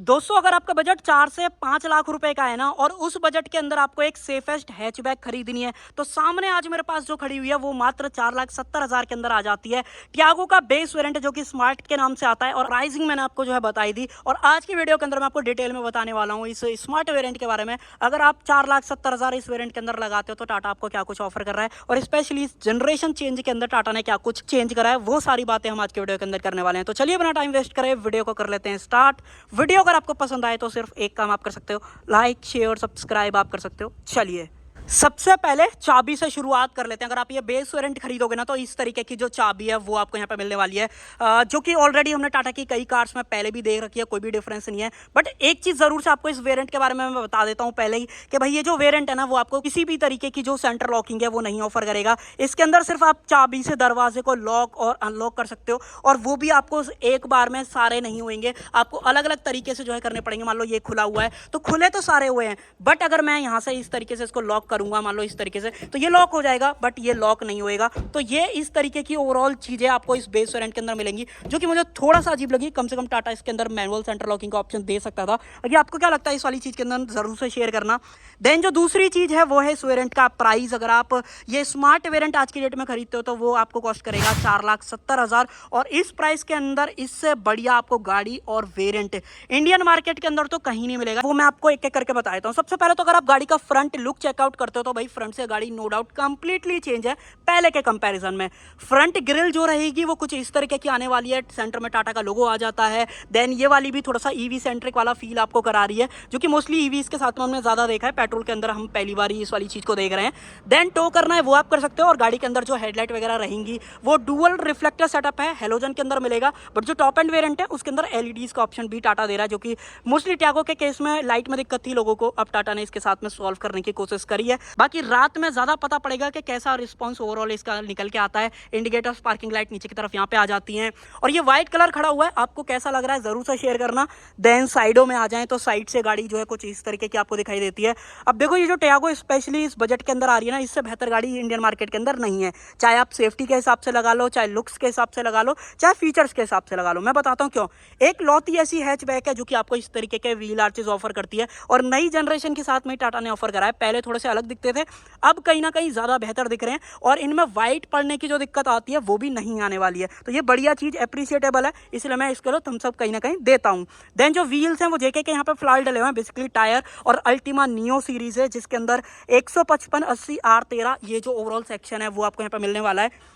दोस्तों अगर आपका बजट 4 से 5 लाख रुपए का है ना और उस बजट के अंदर आपको एक सेफेस्ट हैचबैक खरीदनी है तो सामने आज मेरे पास जो खड़ी हुई है वो मात्र 4,70,000 के अंदर आ जाती है। टियागो का बेस वेरिएंट जो कि स्मार्ट के नाम से आता है और प्राइसिंग मैंने आपको जो है बताई दी और आज की वीडियो के अंदर मैं आपको डिटेल में बताने वाला हूँ इस स्मार्ट वेरिएंट के बारे में। अगर आप 4,70,000 इस वेरिएंट के अंदर लगाते हो तो टाटा आपको क्या कुछ ऑफर कर रहा है और स्पेशली इस जनरेशन चेंज के अंदर टाटा ने क्या कुछ चेंज करा है वो सारी बातें हम आज की वीडियो के अंदर करने वाले हैं। तो चलिए बिना टाइम वेस्ट करे वीडियो को कर लेते हैं स्टार्ट। वीडियो अगर आपको पसंद आए तो सिर्फ एक काम आप कर सकते हो, लाइक शेयर सब्सक्राइब आप कर सकते हो। चलिए सबसे पहले चाबी से शुरुआत कर लेते हैं। अगर आप ये बेस वेरिएंट खरीदोगे ना तो इस तरीके की जो चाबी है वो आपको यहाँ पे मिलने वाली है, जो कि ऑलरेडी हमने टाटा की कई कार्स में पहले भी देख रखी है, कोई भी डिफरेंस नहीं है। बट एक चीज़ ज़रूर से आपको इस वेरिएंट के बारे में मैं बता देता हूँ पहले ही कि भाई ये जो वेरिएंट है ना वो आपको किसी भी तरीके की जो सेंटर लॉकिंग है वो नहीं ऑफर करेगा। इसके अंदर सिर्फ आप चाबी से दरवाजे को लॉक और अनलॉक कर सकते हो और वो भी आपको एक बार में सारे नहीं होंगे, आपको अलग अलग तरीके से जो है करने पड़ेंगे। मान लो ये खुला हुआ है तो खुले तो सारे हुए हैं, बट अगर मैं यहाँ से इस तरीके से इसको लॉक करूंगा, मान लो इस तरीके से, तो ये लॉक हो जाएगा बट ये लॉक नहीं होएगा। तो ये इस तरीके की ओवरऑल चीजें आपको इस बेस वेरिएंट के अंदर मिलेंगी, जो कि मुझे थोड़ा सा अजीब लगी। कम से कम टाटा इसके अंदर मैनुअल सेंटर लॉकिंग का ऑप्शन दे सकता था। ये आपको क्या लगता है इस वाली चीज के अंदर जरूर से शेयर करना। देन जो दूसरी चीज है वो है इस वेरिएंट का प्राइस। अगर आप ये स्मार्ट वेरिएंट आज की डेट में खरीदते हो तो वो आपको कॉस्ट करेगा 4,70,000 और इस प्राइस के अंदर इससे बढ़िया आपको गाड़ी और वेरिएंट इंडियन मार्केट के अंदर तो कहीं नहीं मिलेगा। वो मैं आपको एक एक करके बताता हूँ। सबसे पहले तो अगर आप गाड़ी का फ्रंट लुक चेकआउट करते हो तो भाई फ्रंट से गाड़ी नो डाउट कंप्लीटली चेंज है पहले के कंपैरिजन में। फ्रंट ग्रिल जो रहेगी वो कुछ इस तरीके की आने वाली है, सेंटर में टाटा का लोगो आ जाता है। देन ये वाली भी थोड़ा सा ईवी सेंट्रिक वाला फील आपको करा रही है, जो कि मोस्टली ईवी के साथ में हमने ज्यादा देखा है, पेट्रोल के अंदर हम पहली बार ही इस वाली चीज को देख रहे हैं। देन टो करना है वो आप कर सकते हो और गाड़ी के अंदर जो हेडलाइट वगैरह रहेंगी वो डुअल रिफ्लेक्टर सेटअप है, हेलोजन के अंदर मिलेगा। बट जो टॉप एंड वेरिएंट है उसके अंदर एलईडीज का ऑप्शन भी टाटा दे रहा है, जो कि मोस्टली टियागो के केस में लाइट में दिक्कत थी लोगों को, अब टाटा ने इसके साथ में सॉल्व करने की कोशिश करी है। बाकी रात में ज्यादा पता पड़ेगा कि कैसा रिस्पांस ओवरऑल इसका निकल के आता है। इंडिकेटर्स पार्किंग लाइट नीचे की तरफ यहाँ पे आ जाती हैं और ये व्हाइट कलर खड़ा हुआ है, आपको कैसा लग रहा है जरूर से शेयर करना। देन साइडों में आ जाएं तो साइड से गाड़ी जो है कुछ इस तरीके की आपको दिखाई देती है। अब देखो ये जो टियागो स्पेशली इस बजट के अंदर आ रही है ना, इससे बेहतर गाड़ी इंडियन मार्केट के अंदर नहीं है। चाहे आप सेफ्टी के हिसाब से लगा लो, चाहे लुक्स के हिसाब से लगा लो, चाहे फीचर्स के हिसाब से लगा लो। मैं बताता हूँ क्यों। एक लौती ऐसी हैचबैक है जो कि आपको इस तरीके के व्हील आर्चेस ऑफर करती है और नई जनरेशन के साथ में टाटा ने ऑफर करा है। पहले थोड़े से अलग दिखते थे, अब कहीं ना कहीं ज्यादा बेहतर दिख रहे हैं और इनमें व्हाइट पड़ने की जो दिक्कत आती है वो भी नहीं आने वाली है। तो ये बढ़िया चीज अप्रिशिएटेबल है, इसलिए मैं इसके लिए तुम सब कहीं ना कहीं देता हूँ। देन जो व्हील्स हैं वो जेके के यहाँ पे फ्लाल डले हुए हैं, बेसिकली टायर और अल्टीमा नियो सीरीज है जिसके अंदर 155 80 R13 ये जो ओवरऑल सेक्शन है वो आपको यहाँ पे मिलने वाला है।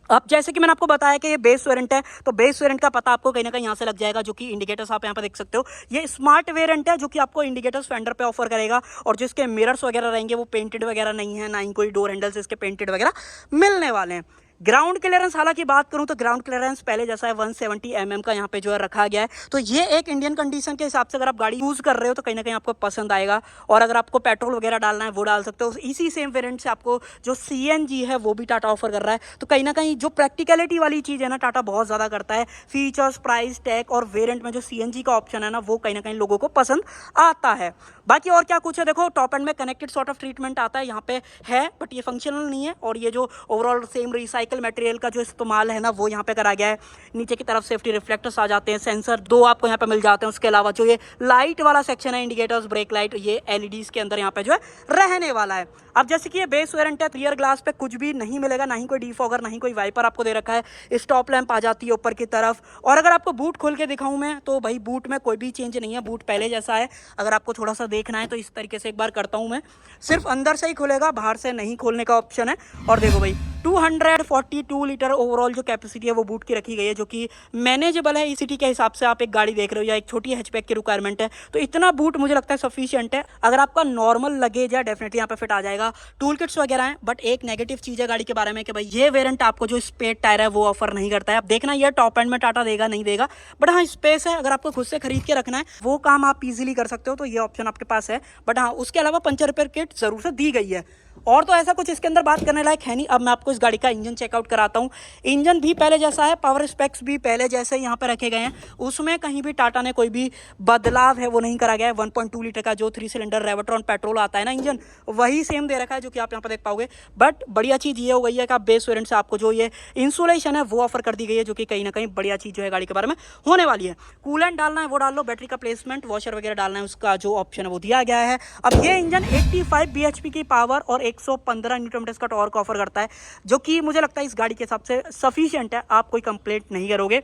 अब जैसे कि मैंने आपको बताया कि ये बेस वेरिएंट है तो बेस वेरिएंट का पता आपको कहीं ना कहीं यहाँ से लग जाएगा, जो कि इंडिकेटर्स आप यहाँ पे देख सकते हो। ये स्मार्ट वेरिएंट है जो कि आपको इंडिकेटर्स फेंडर पे ऑफर करेगा और जिसके मिरर्स वगैरह रहेंगे वो पेंटेड वगैरह नहीं है, ना ही कोई डोर हैंडल्स इसके पेंटेड वगैरह मिलने वाले हैं। ग्राउंड क्लियरेंस हालांकि बात करूं तो ग्राउंड क्लियरेंस पहले जैसा है 170 mm का यहाँ पे जो है रखा गया है। तो ये एक इंडियन कंडीशन के हिसाब से अगर आप गाड़ी यूज कर रहे हो तो कहीं ना कहीं आपको पसंद आएगा और अगर आपको पेट्रोल वगैरह डालना है वो डाल सकते हो। इसी सेम वेरिएंट से आपको जो CNG है वो भी टाटा ऑफर कर रहा है। तो कहीं ना कहीं जो प्रैक्टिकलिटी वाली चीज़ है ना टाटा बहुत ज़्यादा करता है। फीचर्स प्राइस टैग और वेरियंट में जो CNG का ऑप्शन है ना वो कहीं ना कहीं लोगों को पसंद आता है। बाकी और क्या कुछ है, देखो टॉप एंड में कनेक्टेड सॉर्ट ऑफ ट्रीटमेंट आता है यहाँ पे है, बट ये फंक्शनल नहीं है और ये जो ओवरऑल सेम रिसाइकल मटेरियल का जो इस्तेमाल है ना वो यहाँ पे करा गया है। नीचे की तरफ सेफ्टी रिफ्लेक्टर्स आ जाते हैं, सेंसर 2 आपको यहाँ पे मिल जाते हैं। उसके अलावा जो ये लाइट वाला सेक्शन है, इंडिकेटर्स ब्रेक लाइट, ये LEDs के अंदर यहाँ पे जो है रहने वाला है। अब जैसे कि ये बेस वेरिएंट है, रियर ग्लास पे कुछ भी नहीं मिलेगा, ना ही कोई डीफॉगर, ना ही कोई वाइपर आपको दे रखा है। स्टॉप लैंप आ जाती है ऊपर की तरफ और अगर आपको बूट खोल के दिखाऊं मैं तो भाई बूट में कोई भी चेंज नहीं है, बूट पहले जैसा है। अगर आपको थोड़ा सा देखना है तो इस तरीके से एक बार करता हूं मैं, सिर्फ अंदर से ही खुलेगा, बाहर से नहीं खोलने का ऑप्शन है। और देखो भाई 242 लीटर ओवरऑल जो कैपेसिटी है वो बूट की रखी गई है, जो कि मैनेजेबल है। सिटी के हिसाब से आप एक गाड़ी देख रहे हो या एक छोटी हैचबैक की रिक्वायरमेंट है तो इतना बूट मुझे लगता है सफिशिएंट है। अगर आपका नॉर्मल लगेज है डेफिनेटली यहाँ पे फिट आ जाएगा। टूल किट्स वगैरह हैं, बट एक नेगेटिव चीज है गाड़ी के बारे में कि भाई ये वेरिएंट आपको जो स्पेस टायर है वो ऑफर नहीं करता है। अब देखना ये टॉप एंड में टाटा देगा नहीं देगा, बट हाँ स्पेस है, अगर आपको खुद से खरीद के रखना है वो काम आप इजीली कर सकते हो तो ये ऑप्शन आपके पास है। बट हाँ उसके अलावा पंचर रिपेयर किट जरूर से दी गई है। और तो ऐसा कुछ इसके अंदर बात करने लायक है नहीं। अब मैं आपको इस गाड़ी का इंजन चेकआउट कराता हूँ। इंजन भी पहले जैसा है, पावर स्पेक्स भी पहले जैसे यहाँ पे रखे गए हैं, उसमें कहीं भी टाटा ने कोई भी बदलाव है वो नहीं करा गया है। 1.2 लीटर का जो 3 सिलेंडर रेवट्रॉन पेट्रोल आता है ना इंजन, वही सेम दे रखा है जो कि आप यहाँ पर देख पाओगे। बट बढ़िया चीज़ ये हो गई है कि आप बेस वेरिएंट से आपको जो ये इंसुलेशन है वो ऑफर कर दी गई है, जो कि कहीं ना कहीं बढ़िया चीज़ जो है गाड़ी के बारे में होने वाली है। कूलेंट डालना है वो डाल लो, बैटरी का प्लेसमेंट, वॉशर वगैरह डालना है उसका जो ऑप्शन है वो दिया गया है। अब ये इंजन 85 bhp की पावर और 115 न्यूटन मीटर का टॉर्क ऑफर करता है, जो कि मुझे लगता है इस गाड़ी के हिसाब से सफिशिएंट है, आप कोई कंप्लेंट नहीं करोगे।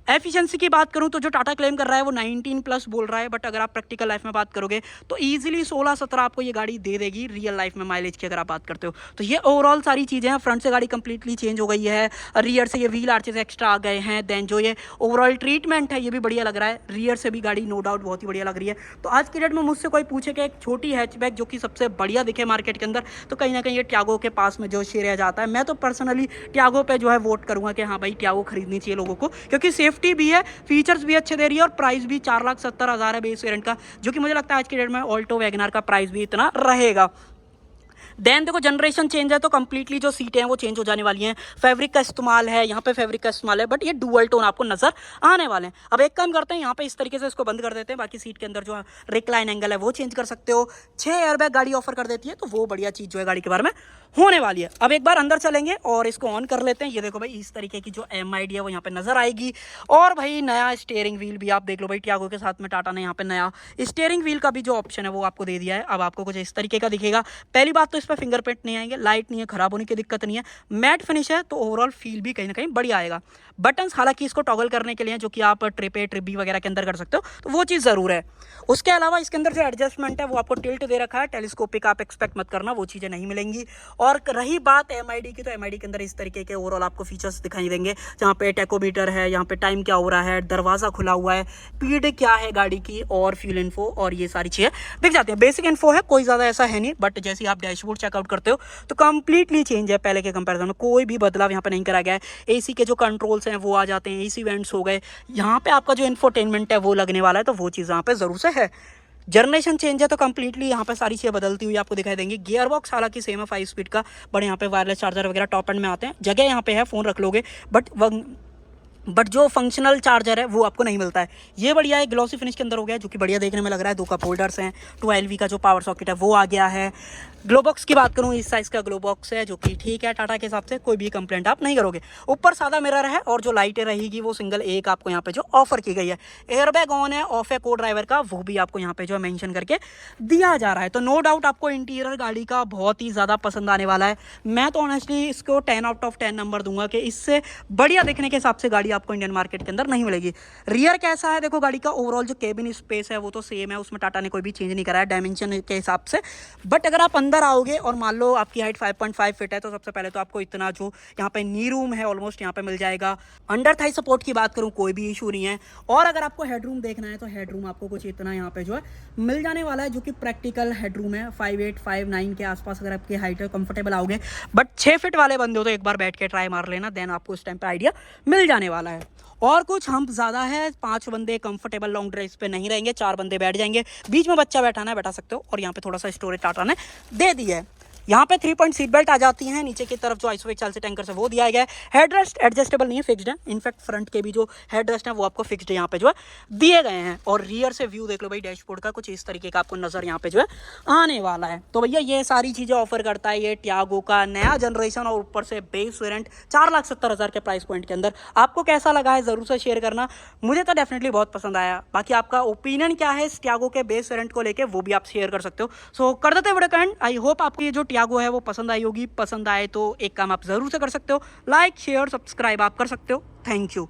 एफिशिएंसी की बात करूं तो जो टाटा क्लेम कर रहा है वो 19 प्लस बोल रहा है, बट अगर आप प्रैक्टिकल लाइफ में बात करोगे तो इजीली 16-17 आपको ये गाड़ी दे देगी रियल लाइफ में माइलेज की अगर आप बात करते हो तो। ये ओवरऑल सारी चीज़ें हैं। फ्रंट से गाड़ी कंप्लीटली चेंज हो गई है, रियर से ये व्हील आर्चेस एक्स्ट्रा आ गए हैं, देन जो ये ओवरऑल ट्रीटमेंट है ये भी बढ़िया लग रहा है। रियर से भी गाड़ी नो डाउट बहुत ही बढ़िया लग रही है। तो आज की डेट में मुझसे कोई पूछे कि एक छोटी हैचबैक जो कि सबसे बढ़िया दिखे मार्केट के अंदर, तो कहीं ना कहीं ये टियागो के पास में जो शेयर जाता है। मैं तो पर्सनली टियागो पे जो है वोट करूँगा कि हाँ भाई टियागो खरीदनी चाहिए लोगों को, क्योंकि सेफ्टी भी है, फीचर्स भी अच्छे दे रही है और प्राइस भी 4,70,000 है बेस वेरिएंट का, जो कि मुझे लगता है आज की डेट में ऑल्टो वैगनआर का प्राइस भी इतना रहेगा। देन देखो जनरेशन चेंज है तो कंप्लीटली जो सीटें हैं वो चेंज हो जाने वाली हैं। फैब्रिक का इस्तेमाल है, यहाँ पे फैब्रिक का इस्तेमाल है, बट ये डुअल टोन आपको नजर आने वाले हैं। अब एक काम करते हैं, यहाँ पे इस तरीके से इसको बंद कर देते हैं, बाकी सीट के अंदर जो रिक्लाइन एंगल है वो चेंज कर सकते हो। 6 एयरबैग गाड़ी ऑफर कर देती है, तो वो बढ़िया चीज़ जो है गाड़ी के बारे में होने वाली है। अब एक बार अंदर चलेंगे और इसको ऑन कर लेते हैं। ये देखो भाई इस तरीके की जो MID है वो यहाँ पे नजर आएगी। और भाई नया स्टीयरिंग व्हील भी आप देख लो भाई, टियागो के साथ में टाटा ने यहाँ पे नया स्टीयरिंग व्हील का भी जो ऑप्शन है वो आपको दे दिया है। अब आपको कुछ इस तरीके का दिखेगा। पहली बात तो इस पर फिंगरप्रिंट नहीं आएंगे, लाइट नहीं है, खराब होने की दिक्कत नहीं है, मैट फिनिश है, तो ओवरऑल फील भी कहीं ना कहीं बढ़िया आएगा। बटन्स हालांकि इसको टॉगल करने के लिए जो कि आप ट्रिप ए ट्रिप बी वगैरह के अंदर कर सकते हो, तो वो चीज़ ज़रूर है। उसके अलावा इसके अंदर जो एडजस्टमेंट है वो आपको टिल्ट दे रखा है, टेलीस्कोपिक आप एक्सपेक्ट मत करना, वो चीज़ें नहीं मिलेंगी। और रही बात MID की, तो MID के अंदर इस तरीके के ओवरऑल आपको फीचर्स दिखाई देंगे, जहाँ पे टेकोमीटर है, यहाँ पे टाइम क्या हो रहा है, दरवाज़ा खुला हुआ है, स्पीड क्या है गाड़ी की, और फ्यूल इन्फो, और ये सारी चीज़ें दिख जाती है। बेसिक इन्फो है, कोई ज़्यादा ऐसा है नहीं, बट जैसे आप डैशबोर्ड चेकआउट करते हो तो कंप्लीटली चेंज है पहले के कंपैरिजन में, कोई भी बदलाव यहाँ पे नहीं करा गया है। AC के जो कंट्रोल्स हैं वो आ जाते हैं, AC वेंट्स हो गए, यहाँ पे आपका जो इंफोटेनमेंट है वो लगने वाला है, तो वो चीज़ यहाँ पे ज़रूर से है। जनरेशन चेंज है तो कंप्लीटली यहाँ पे सारी चीज़ें बदलती हुई आपको दिखाई देंगी। गियर बॉक्स हालांकि सेम है 5 स्पीड का, बट यहाँ पे वायरलेस चार्जर वगैरह टॉप एंड में आते हैं, जगह यहाँ पे है, फ़ोन रख लोगे, बट जो फंक्शनल चार्जर है वो आपको नहीं मिलता है। ये बढ़िया है, ग्लॉसी फिनिश के अंदर हो गया है, जो कि बढ़िया देखने में लग रहा है। 2 कप होल्डर्स हैं, 12V का जो पावर सॉकेट है वो आ गया है। ग्लो बॉक्स की बात करूँ, इस साइज़ का ग्लो बॉक्स है, जो कि ठीक है टाटा के हिसाब से, कोई भी कंप्लेंट आप नहीं करोगे। ऊपर सादा मिरर है, और जो लाइटें रहेगी वो सिंगल एक आपको यहाँ पे जो ऑफर की गई है। एयरबैग ऑन है, ऑफ है को ड्राइवर का, वो भी आपको यहाँ पे जो है मेंशन करके दिया जा रहा है। तो नो डाउट आपको इंटीरियर गाड़ी का बहुत ही ज़्यादा पसंद आने वाला है। मैं तो ऑनेस्टली इसको 10 आउट ऑफ 10 नंबर दूंगा कि इससे बढ़िया देखने के हिसाब से गाड़ी आपको इंडियन मार्केट के अंदर नहीं मिलेगी। रियर कैसा है देखो, गाड़ी का ओवरऑल जो केबिन स्पेस है वो तो सेम है, उसमें टाटा ने कोई भी चेंज नहीं करा है डायमेंशन के हिसाब से। बट अगर आप अंदर आओगे और मान लो आपकी हाइट 5.5 फीट है, तो सबसे पहले तो आपको इतना जो यहाँ पे नी रूम है ऑलमोस्ट यहाँ पे मिल जाएगा। अंडर थाई सपोर्ट की बात करूँ कोई भी इशू नहीं है। और अगर आपको हेडरूम देखना है तो हेडरूम आपको कुछ इतना यहाँ पे जो है मिल जाने वाला है, जो कि प्रैक्टिकल हेडरूम है। 5'8", 5'9" के आसपास अगर आपकी हाइट है, कंफर्टेबल आओगे। बट 6 फीट वाले बंदे हो तो एक बार बैठ के ट्राई मार लेना, देन आपको उस टाइम पे आइडिया मिल जाने वाला है। और कुछ हम ज़्यादा है, 5 बंदे कंफर्टेबल लॉन्ग ड्राइव पे नहीं रहेंगे, 4 बंदे बैठ जाएंगे, बीच में बच्चा बैठाना है बैठा सकते हो। और यहाँ पे थोड़ा सा स्टोरेज टाटा ने दे दी है। यहाँ पे 3 पॉइंट सीट बेल्ट आ जाती हैं, नीचे की तरफ जो आइसोवेक चाल से टैंकर से वो दिया गया है। हेडरेस्ट एडजस्टेबल नहीं है, फिक्स्ड है। इनफैक्ट फ्रंट के भी जो हेडरेस्ट है वो आपको फिक्स्ड यहाँ पे जो है दिए गए हैं। और रियर से व्यू देख लो भाई डैशबोर्ड का, कुछ इस तरीके का आपको नजर यहाँ पे जो है आने वाला है। तो भैया ये सारी चीज़ें ऑफर करता है ये टियागो का नया जनरेशन, और ऊपर से बेस वेरिएंट 4,70,000 के प्राइस पॉइंट के अंदर। आपको कैसा लगा है ज़रूर से शेयर करना, मुझे तो डेफिनेटली बहुत पसंद आया। बाकी आपका ओपिनियन क्या है इस टियागो के बेस वेरिएंट को लेकर, वो भी आप शेयर कर सकते हो। सो कर देते हैं वीडियो का एंड। आई होप आपको ये जो टियागो है वो पसंद आई होगी। पसंद आए तो एक काम आप जरूर से कर सकते हो, लाइक शेयर सब्सक्राइब आप कर सकते हो। Thank you.